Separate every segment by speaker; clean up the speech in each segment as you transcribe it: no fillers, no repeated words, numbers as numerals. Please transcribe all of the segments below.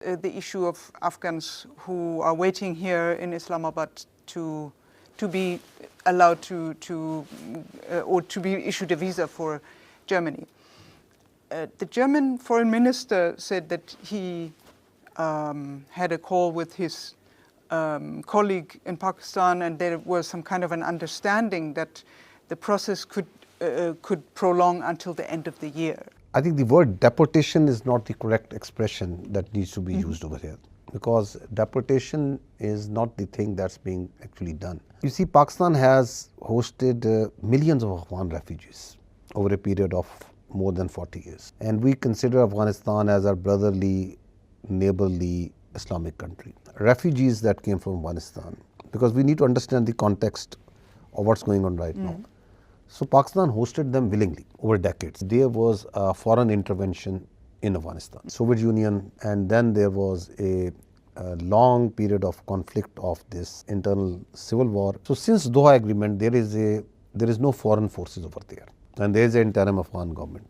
Speaker 1: The issue of Afghans who are waiting here in Islamabad to be allowed or to be issued a visa for Germany. The German foreign minister said that he had a call with his colleague in Pakistan, and there was some kind of an understanding that the process could prolong until the end of the year.
Speaker 2: I think the word deportation is not the correct expression that needs to be used over here, because deportation is not the thing that's being actually done. You see, Pakistan has hosted millions of Afghan refugees over a period of more than 40 years. And we consider Afghanistan as our brotherly, neighborly Islamic country. Refugees that came from Afghanistan, because we need to understand the context of what's going on right now. So Pakistan hosted them willingly over decades. There was a foreign intervention in Afghanistan, Soviet Union, and then there was a long period of conflict of this internal civil war. So since Doha Agreement, there is no foreign forces over there, and there is an interim Afghan government.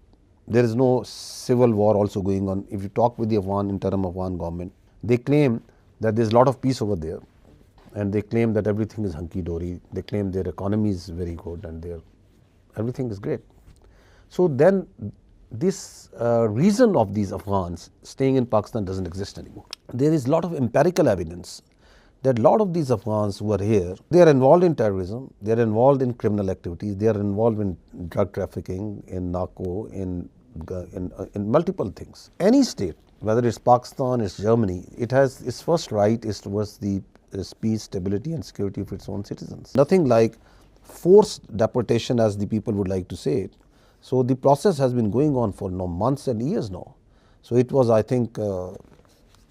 Speaker 2: There is no civil war also going on. If you talk with the interim Afghan government, they claim that there is a lot of peace over there, and they claim that everything is hunky-dory. They claim their economy is very good and everything is great. So then this reason of these Afghans staying in Pakistan doesn't exist anymore. There is a lot of empirical evidence that a lot of these Afghans who are here, they are involved in terrorism, they are involved in criminal activities, they are involved in drug trafficking, in narco, in multiple things. Any state, whether it's Pakistan, it's Germany, it has its first right is towards the peace, stability and security of its own citizens. Nothing like forced deportation, as the people would like to say it. So the process has been going on for months and years now. So it was, I think,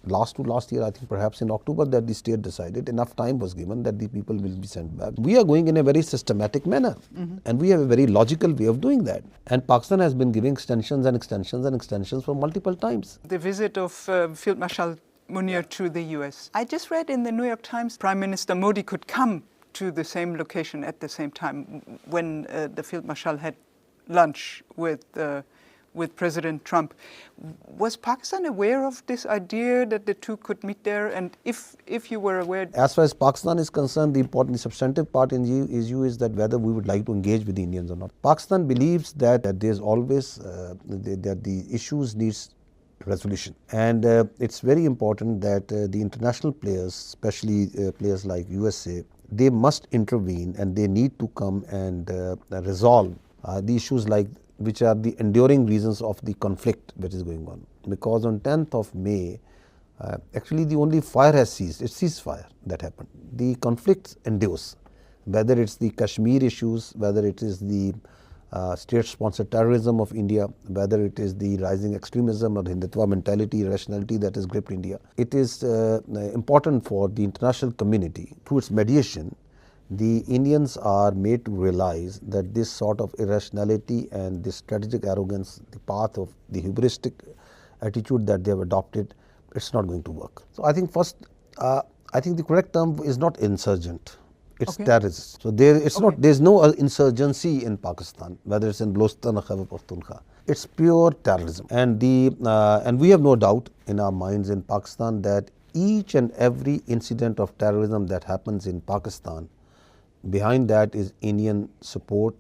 Speaker 2: last year, I think perhaps in October, that the state decided enough time was given that the people will be sent back. We are going in a very systematic manner, and we have a very logical way of doing that. And Pakistan has been giving extensions and extensions and extensions for multiple times.
Speaker 1: The visit of Field Marshal Munir to the US. I just read in the New York Times Prime Minister Modi could come to the same location at the same time when the Field Marshal had lunch with President Trump. Was Pakistan aware of this idea that the two could meet there? And if you were aware?
Speaker 2: As far as Pakistan is concerned, the substantive part in issue is that whether we would like to engage with the Indians or not. Pakistan believes that there's always that the issues needs resolution, and it's very important that the international players, especially players like USA, they must intervene and they need to come and resolve the issues which are the enduring reasons of the conflict that is going on. Because on 10th of May, actually the only fire has ceased. It's ceasefire that happened. The conflict endures, whether it's the Kashmir issues, whether it is the state-sponsored terrorism of India, whether it is the rising extremism or the Hindutva mentality, irrationality that has gripped India. It is important for the international community, through its mediation, the Indians are made to realize that this sort of irrationality and this strategic arrogance, the path of the hubristic attitude that they have adopted, it's not going to work. So I think first, I think the correct term is not insurgent. It's terrorist. So there's no insurgency in Pakistan, whether it's in Balochistan or Khyber Pakhtunkhwa. It's pure terrorism. And we have no doubt in our minds in Pakistan that each and every incident of terrorism that happens in Pakistan, behind that is Indian support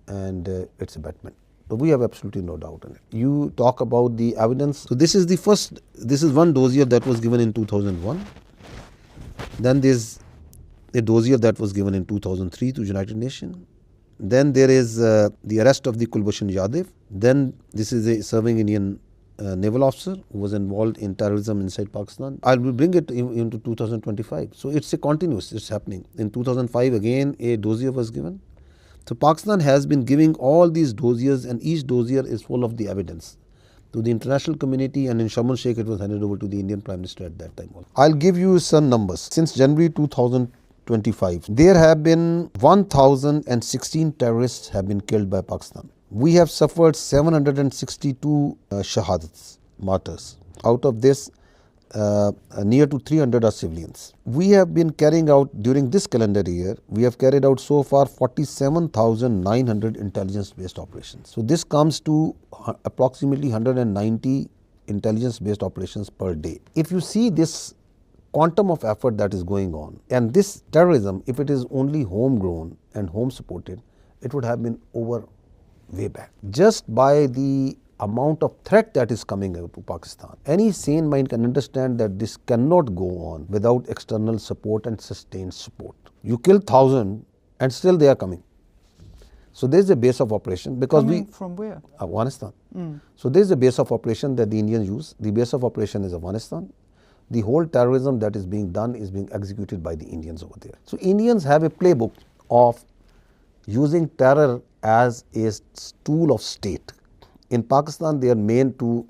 Speaker 2: and its abetment. But we have absolutely no doubt in it. You talk about the evidence. So this is one dossier that was given in 2001. Then there's a dossier that was given in 2003 to United Nations. Then there is the arrest of the Kulbhushan Yadav. Then this is a serving Indian naval officer who was involved in terrorism inside Pakistan. I will bring it into 2025. So it's a continuous, it's happening. In 2005 again a dossier was given. So Pakistan has been giving all these dossiers, and each dossier is full of the evidence to the international community, and in Sharm el Sheikh it was handed over to the Indian Prime Minister at that time. I'll give you some numbers. Since January 2025, there have been 1,016 terrorists have been killed by Pakistan. We have suffered 762 shahadats, martyrs. Out of this, near to 300 are civilians. We have been carrying out, during this calendar year, we have carried out so far 47,900 intelligence-based operations. So this comes to approximately 190 intelligence-based operations per day. If you see this quantum of effort that is going on, and this terrorism, if it is only homegrown and home supported, it would have been over way back. Just by the amount of threat that is coming out to Pakistan, any sane mind can understand that this cannot go on without external support and sustained support. You kill 1,000 and still they are coming. So there is a base of operation because
Speaker 1: coming from where?
Speaker 2: Afghanistan. So there is a base of operation that the Indians use. The base of operation is Afghanistan. The whole terrorism that is being done is being executed by the Indians over there. So Indians have a playbook of using terror as a tool of state. In Pakistan, their main two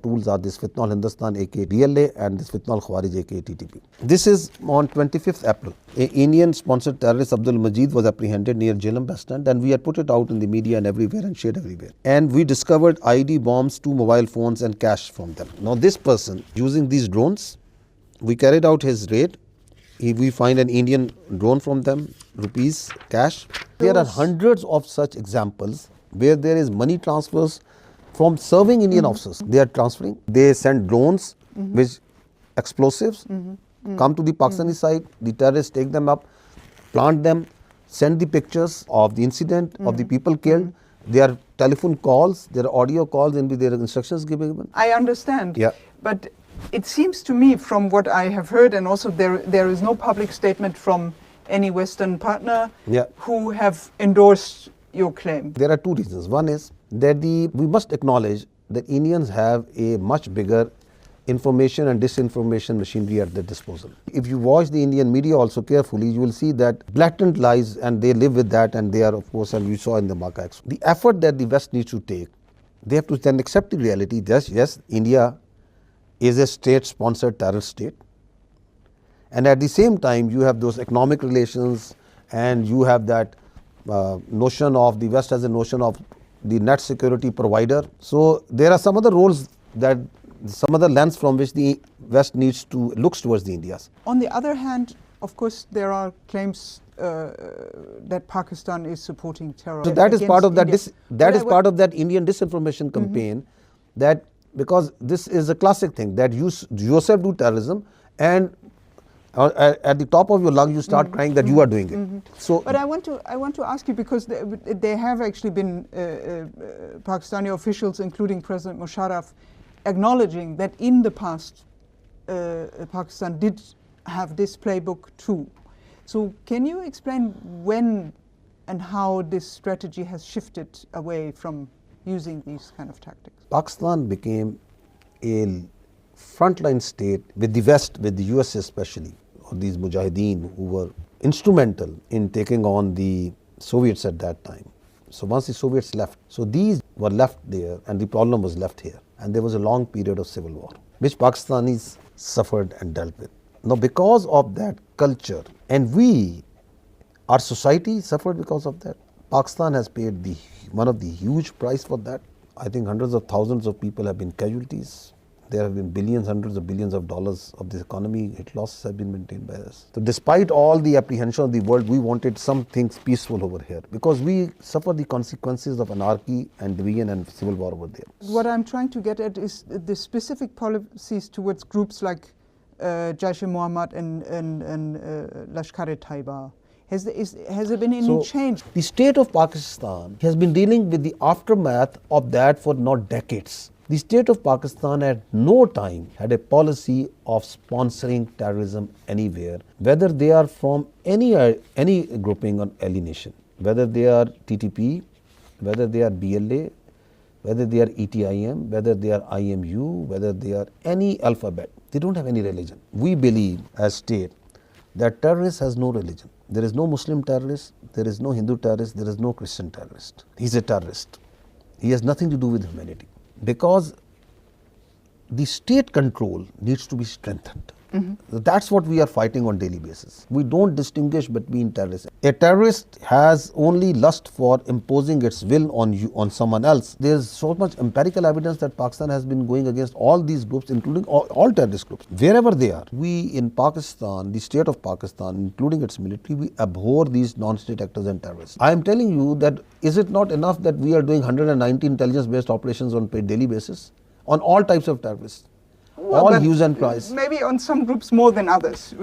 Speaker 2: tools are this Fitna al-Hindustan aka DLA and this Fitna al-Khawarij aka TTP. This is on 25th April. An Indian-sponsored terrorist, Abdul Majid, was apprehended near Jhelum bus stand, and we had put it out in the media and everywhere and shared everywhere. And we discovered ID bombs, 2 mobile phones and cash from them. Now this person, using these drones, we carried out his raid. We find an Indian drone from them, rupees, cash. There are hundreds of such examples where there is money transfers from serving Indian officers. They are transferring. They send drones with explosives, come to the Pakistani side, the terrorists take them up, plant them, send the pictures of the incident, of the people killed. There are telephone calls, there are audio calls, and there are instructions given.
Speaker 1: I understand.
Speaker 2: Yeah.
Speaker 1: But it seems to me, from what I have heard, and also there is no public statement from any Western partner who have endorsed your claim.
Speaker 2: There are two reasons. One is that we must acknowledge that Indians have a much bigger information and disinformation machinery at their disposal. If you watch the Indian media also carefully, you will see that blatant lies, and they live with that, and they are, of course, and you saw in the Makkah Expo. The effort that the West needs to take, they have to then accept the reality that yes, India is a state-sponsored terrorist state, and at the same time you have those economic relations, and you have that notion of the West as a notion of the net security provider. So there are some other roles that some other lens from which the West needs to looks towards the Indias.
Speaker 1: On the other hand, of course, there are claims that Pakistan is supporting terror.
Speaker 2: So that is part of that. That is part of that Indian disinformation campaign. That because this is a classic thing that you yourself do terrorism, and at the top of your lung you start crying that you are doing it. So,
Speaker 1: but I want to ask you, because there have actually been Pakistani officials, including President Musharraf, acknowledging that in the past Pakistan did have this playbook too. So can you explain when and how this strategy has shifted away from using these kind of tactics?
Speaker 2: Pakistan became a frontline state with the West, with the US especially, or these mujahideen who were instrumental in taking on the Soviets at that time. So once the Soviets left, so these were left there and the problem was left here. And there was a long period of civil war, which Pakistanis suffered and dealt with. Now because of that culture, and our society suffered because of that. Pakistan has paid one of the huge price for that. I think hundreds of thousands of people have been casualties. There have been billions, hundreds of billions of dollars of this economy. Hit losses have been maintained by us. So despite all the apprehension of the world, we wanted some things peaceful over here because we suffer the consequences of anarchy and division and civil war over there.
Speaker 1: What I'm trying to get at is the specific policies towards groups like Jaish-e-Mohammed and Lashkar-e-Taiba. Has there been any change?
Speaker 2: The state of Pakistan has been dealing with the aftermath of that for not decades. The state of Pakistan at no time had a policy of sponsoring terrorism anywhere, whether they are from any grouping or alienation, whether they are TTP, whether they are BLA, whether they are ETIM, whether they are IMU, whether they are any alphabet. They don't have any religion. We believe as state that terrorist has no religion. There is no Muslim terrorist, there is no Hindu terrorist, there is no Christian terrorist. He's a terrorist. He has nothing to do with humanity. Because the state control needs to be strengthened. That's what we are fighting on daily basis. We don't distinguish between terrorists. A terrorist has only lust for imposing its will on someone else. There's so much empirical evidence that Pakistan has been going against all these groups, including all terrorist groups, wherever they are. We in Pakistan, the state of Pakistan, including its military, we abhor these non-state actors and terrorists. I am telling you that is it not enough that we are doing 190 intelligence-based operations on a daily basis? on all types of terrorists,
Speaker 1: Well,
Speaker 2: all
Speaker 1: but
Speaker 2: hues and cries.
Speaker 1: maybe on some groups more than others.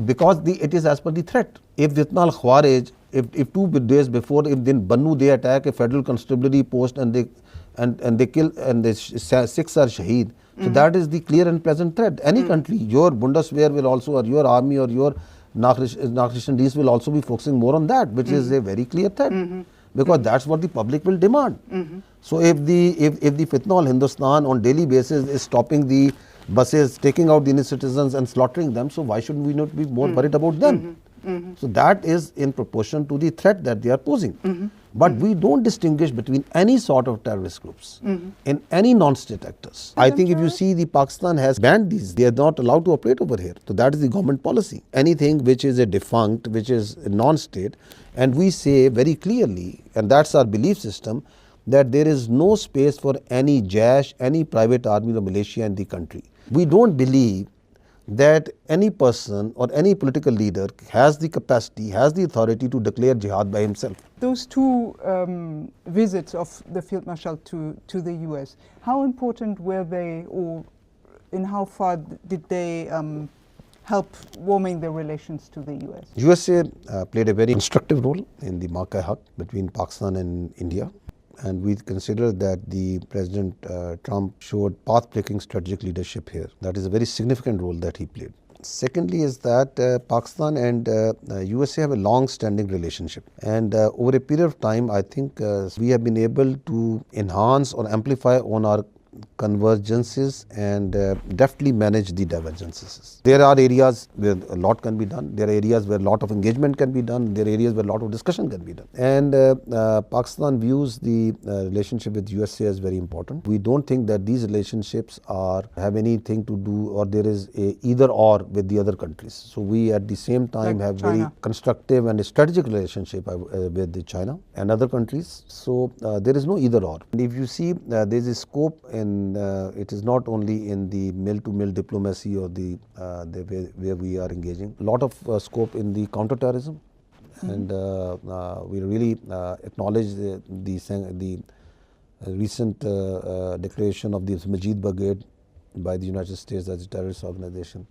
Speaker 2: Because it is as per the threat. If Vitnal Khwarij, if 2 days before, if in Bannu they attack a federal constabulary post and they kill and 6 are shaheed, so that is the clear and present threat. Any country, your Bundeswehr will also, or your army or your Nachrichten Dienst will also be focusing more on that, which is a very clear threat. Because that's what the public will demand. So if the fitna al Hindustan on daily basis is stopping the buses, taking out the Indian citizens and slaughtering them, so why should we not be more worried about them? So that is in proportion to the threat that they are posing. But we don't distinguish between any sort of terrorist groups in any non-state actors. I think if you see, the Pakistan has banned these. They are not allowed to operate over here. So that is the government policy. Anything which is a defunct, which is a non-state, and we say very clearly, and that's our belief system, that there is no space for any Jaish, any private army or militia in the country. We don't believe that any person or any political leader has the capacity, has the authority to declare jihad by himself.
Speaker 1: Those 2 visits of the Field Marshal to the US, how important were they, or in how far did they help warming the relations to the US?
Speaker 2: USA played a very constructive role in the Mark-e-Haq between Pakistan and India. And we consider that the President Trump showed path-breaking strategic leadership here. That is a very significant role that he played. Secondly is that Pakistan and USA have a long-standing relationship. And over a period of time, I think we have been able to enhance or amplify on our convergences and deftly manage the divergences. There are areas where a lot can be done. There are areas where a lot of engagement can be done. There are areas where a lot of discussion can be done. And Pakistan views the relationship with USA as very important. We don't think that these relationships have anything to do, or there is a either or with the other countries. So we at the same time have very constructive and a strategic relationship with China and other countries. So there is no either or. And if you see, there is a scope in it is not only in the mill-to-mill diplomacy or the way where we are engaging. A lot of scope in the counter-terrorism, and we really acknowledge the recent declaration of the Majid Brigade by the United States as a terrorist organization.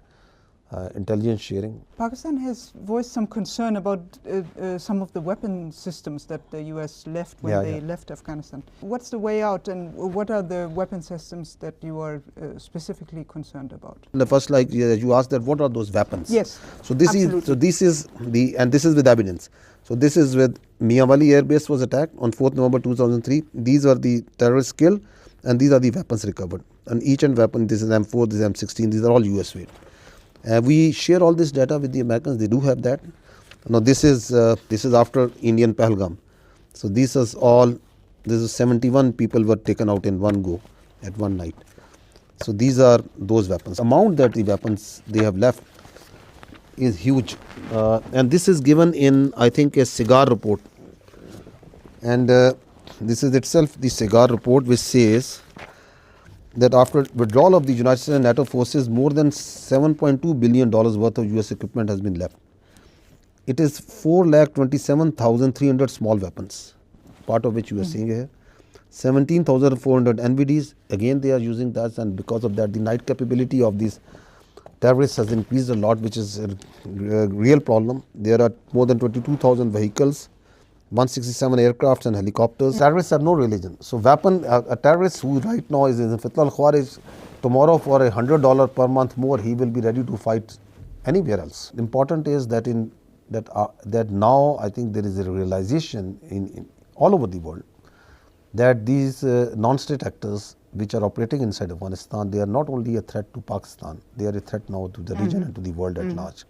Speaker 2: Intelligence sharing.
Speaker 1: Pakistan has voiced some concern about some of the weapon systems that the US left when they left Afghanistan. What's the way out, and what are the weapon systems that you are specifically concerned about?
Speaker 2: The first, like you asked, that what are those weapons?
Speaker 1: Yes.
Speaker 2: So this is and this is with evidence. So this is with Mianwali Air Base was attacked on 4th November 2003. These are the terrorists killed, and these are the weapons recovered. And each weapon, this is M4, this is M16, these are all US made. We share all this data with the Americans. They do have that. Now this is after Indian Pahalgam. So this is 71 people were taken out in one go at one night. So these are those weapons. Amount that the weapons they have left is huge, and this is given in, I think, a SIGAR report. And this is itself the SIGAR report, which says that after withdrawal of the United States and NATO forces, more than $7.2 billion worth of US equipment has been left. It is 4,27,300 small weapons, part of which you are seeing here. 17,400 NVDs, again they are using that, and because of that the night capability of these terrorists has increased a lot, which is a real problem. There are more than 22,000 vehicles, 167 aircrafts and helicopters. Terrorists have no religion. So a terrorist who right now is in Fitna al-Khwarij, tomorrow for $100 per month more, he will be ready to fight anywhere else. Important is that that now I think there is a realization in all over the world that these non-state actors which are operating inside Afghanistan, they are not only a threat to Pakistan, they are a threat now to the region and to the world at large.